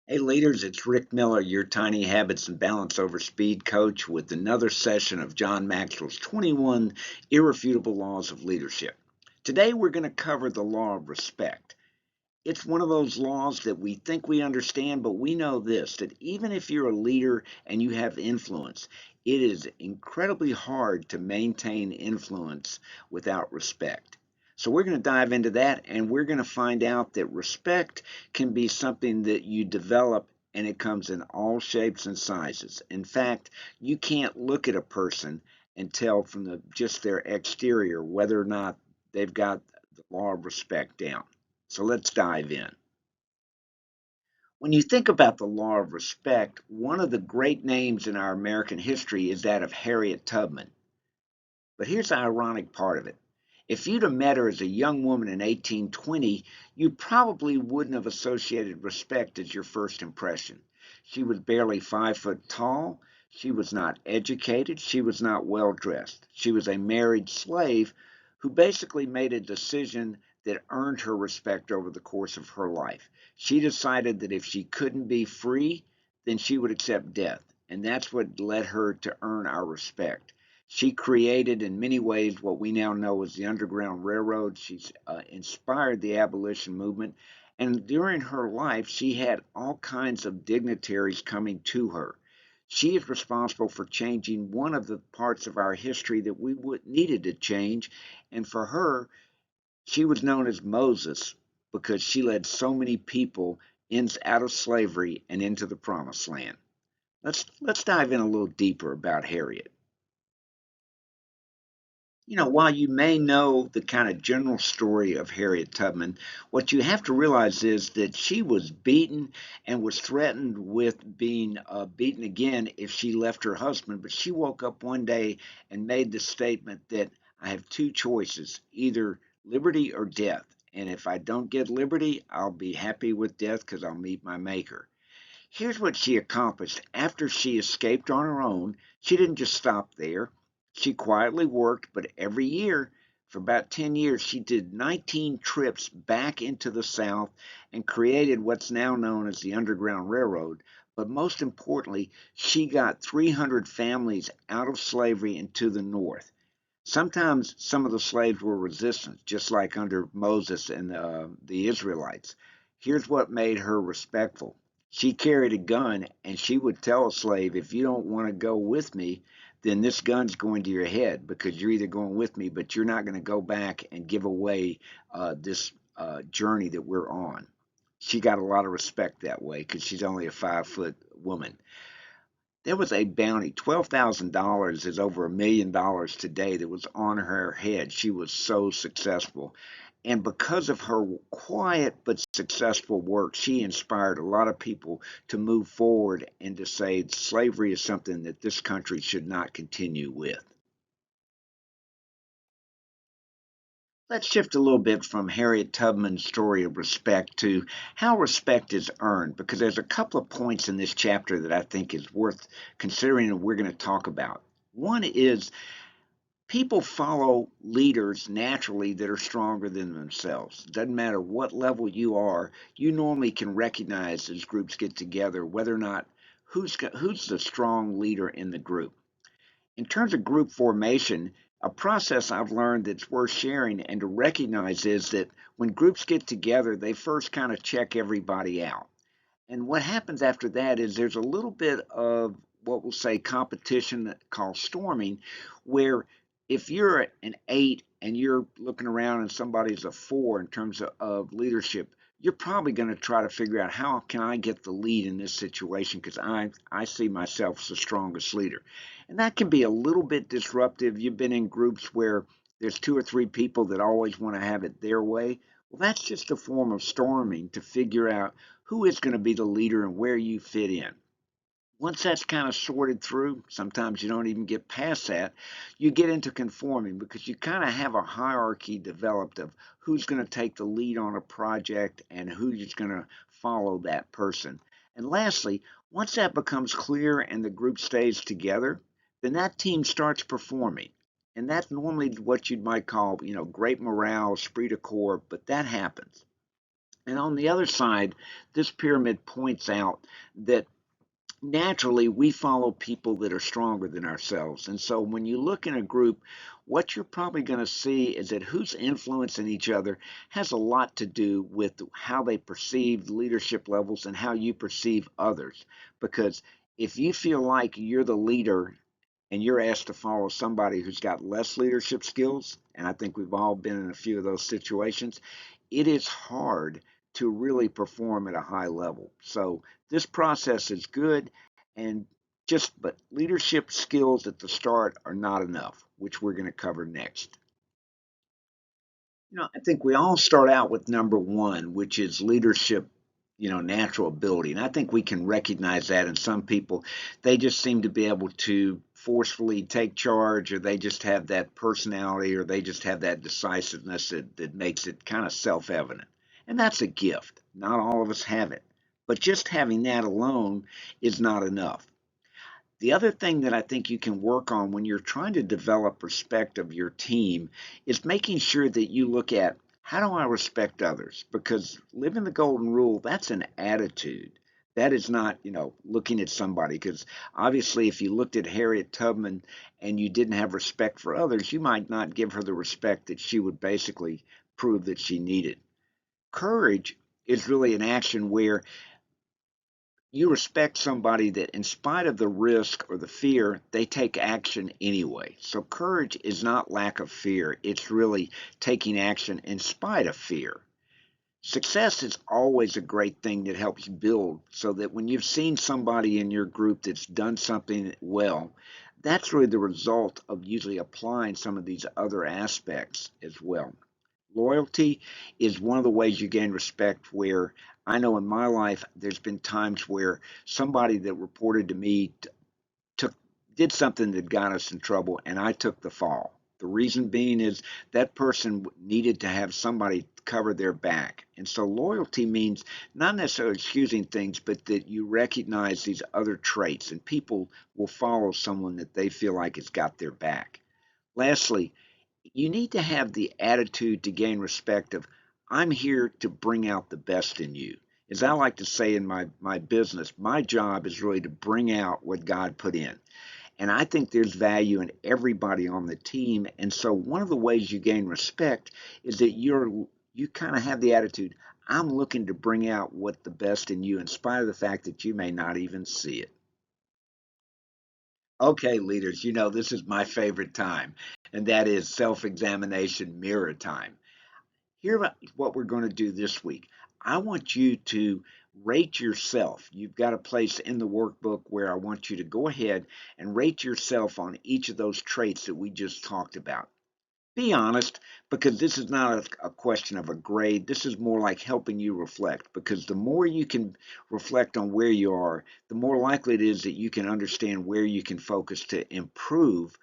Hey leaders, it's Rick Miller, your Tiny Habits and Balance Over Speed coach, with another session of John Maxwell's 21 Irrefutable Laws of Leadership. Today we're going to cover the law of respect. It's one of those laws that we think we understand, but we know this, that even if you're a leader and you have influence, it is incredibly hard to maintain influence without respect. So we're going to dive into that, and we're going to find out that respect can be something that you develop, and it comes in all shapes and sizes. In fact, you can't look at a person and tell from just their exterior whether or not they've got the law of respect down. So let's dive in. When you think about the law of respect, one of the great names in our American history is that of Harriet Tubman. But here's the ironic part of it. If you'd have met her as a young woman in 1820, you probably wouldn't have associated respect as your first impression. She was barely 5 foot tall. She was not educated. She was not well dressed. She was a married slave who basically made a decision that earned her respect over the course of her life. She decided that if she couldn't be free, then she would accept death. And that's what led her to earn our respect. She created, in many ways, what we now know as the Underground Railroad. She's inspired the abolition movement. And during her life, she had all kinds of dignitaries coming to her. She is responsible for changing one of the parts of our history that we needed to change. And for her, she was known as Moses because she led so many people out of slavery and into the promised land. Let's dive in a little deeper about Harriet. While you may know the kind of general story of Harriet Tubman, what you have to realize is that she was beaten and was threatened with being beaten again if she left her husband. But she woke up one day and made the statement that I have two choices, either liberty or death. And if I don't get liberty, I'll be happy with death because I'll meet my maker. Here's what she accomplished after she escaped on her own. She didn't just stop there. She quietly worked, but every year for about 10 years, she did 19 trips back into the South and created what's now known as the Underground Railroad. But most importantly, she got 300 families out of slavery into the North. Sometimes some of the slaves were resistant, just like under Moses and the Israelites. Here's what made her respectful. She carried a gun, and she would tell a slave, if you don't want to go with me, then this gun's going to your head because you're either going with me, but you're not going to go back and give away this journey that we're on. She got a lot of respect that way because she's only a 5 foot woman. There was a bounty. $12,000 is over $1 million today that was on her head. She was so successful. And because of her quiet but successful work, she inspired a lot of people to move forward and to say slavery is something that this country should not continue with. Let's shift a little bit from Harriet Tubman's story of respect to how respect is earned, because there's a couple of points in this chapter that I think is worth considering and we're going to talk about. One is people follow leaders naturally that are stronger than themselves. It doesn't matter what level you are, you normally can recognize as groups get together whether or not who's the strong leader in the group. In terms of group formation, a process I've learned that's worth sharing and to recognize is that when groups get together, they first kind of check everybody out. And what happens after that is there's a little bit of what we'll say competition called storming, where if you're an 8 and you're looking around and somebody's a 4 in terms of leadership, you're probably going to try to figure out how can I get the lead in this situation because I see myself as the strongest leader. And that can be a little bit disruptive. You've been in groups where there's 2 or 3 people that always want to have it their way. Well, that's just a form of storming to figure out who is going to be the leader and where you fit in. Once that's kind of sorted through, sometimes you don't even get past that, you get into conforming because you kind of have a hierarchy developed of who's going to take the lead on a project and who's going to follow that person. And lastly, once that becomes clear and the group stays together, then that team starts performing. And that's normally what you might call, great morale, esprit de corps, but that happens. And on the other side, this pyramid points out that naturally we follow people that are stronger than ourselves. And so when you look in a group, what you're probably going to see is that who's influencing each other has a lot to do with how they perceive leadership levels and how you perceive others. Because if you feel like you're the leader and you're asked to follow somebody who's got less leadership skills, and I think we've all been in a few of those situations, it is hard to really perform at a high level. So this process is good, and but leadership skills at the start are not enough, which we're going to cover next. I think we all start out with number one, which is leadership, natural ability. And I think we can recognize that in some people. They just seem to be able to forcefully take charge, or they just have that personality, or they just have that decisiveness that makes it kind of self evident. And that's a gift. Not all of us have it. But just having that alone is not enough. The other thing that I think you can work on when you're trying to develop respect of your team is making sure that you look at how do I respect others? Because living the golden rule, that's an attitude. That is not, looking at somebody. Because obviously, if you looked at Harriet Tubman and you didn't have respect for others, you might not give her the respect that she would basically prove that she needed. Courage is really an action where you respect somebody that, in spite of the risk or the fear, they take action anyway. So, courage is not lack of fear, it's really taking action in spite of fear. Success is always a great thing that helps build, so that when you've seen somebody in your group that's done something well, that's really the result of usually applying some of these other aspects as well. Loyalty is one of the ways you gain respect, where I know in my life there's been times where somebody that reported to me took did something that got us in trouble, and I took the fall. The reason being is that person needed to have somebody cover their back. And so loyalty means not necessarily excusing things, but that you recognize these other traits, and people will follow someone that they feel like has got their back. Lastly, you need to have the attitude to gain respect of, I'm here to bring out the best in you. As I like to say in my business, my job is really to bring out what God put in. And I think there's value in everybody on the team. And so one of the ways you gain respect is that you kind of have the attitude, I'm looking to bring out what the best in you, in spite of the fact that you may not even see it. Okay, leaders, this is my favorite time, and that is self examination mirror time. Here, what we're going to do this week. I want you to rate yourself. You've got a place in the workbook where I want you to go ahead and rate yourself on each of those traits that we just talked about. Be honest, because this is not a question of a grade. This is more like helping you reflect, because the more you can reflect on where you are, the more likely it is that you can understand where you can focus to improve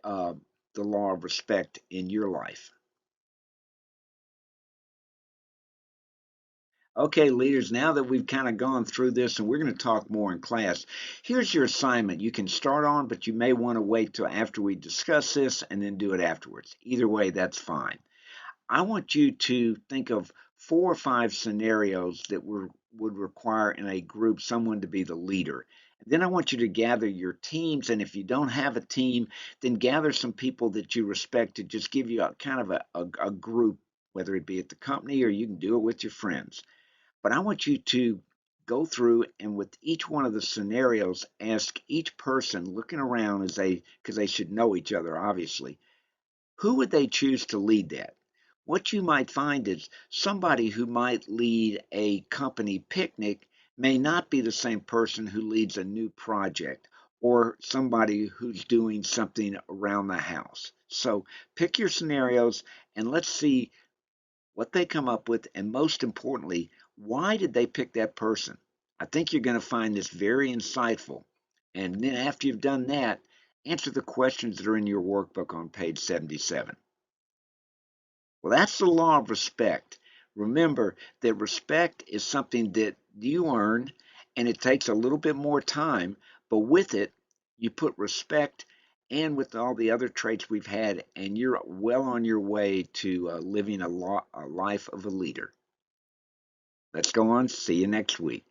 uh, the law of respect in your life. Okay, leaders, now that we've kind of gone through this and we're going to talk more in class, here's your assignment. You can start on, but you may want to wait till after we discuss this and then do it afterwards. Either way, that's fine. I want you to think of 4 or 5 scenarios that would require in a group someone to be the leader. And then I want you to gather your teams, and if you don't have a team, then gather some people that you respect to just give you a kind of a group, whether it be at the company or you can do it with your friends. But I want you to go through and with each one of the scenarios, ask each person looking around because they should know each other, obviously, who would they choose to lead that? What you might find is somebody who might lead a company picnic may not be the same person who leads a new project or somebody who's doing something around the house. So pick your scenarios and let's see what they come up with, and most importantly, why did they pick that person? I think you're going to find this very insightful. And then after you've done that, answer the questions that are in your workbook on page 77. Well, that's the law of respect. Remember that respect is something that you earn, and it takes a little bit more time, but with it, you put respect and with all the other traits we've had, and you're well on your way to living a life of a leader. Let's go on. See you next week.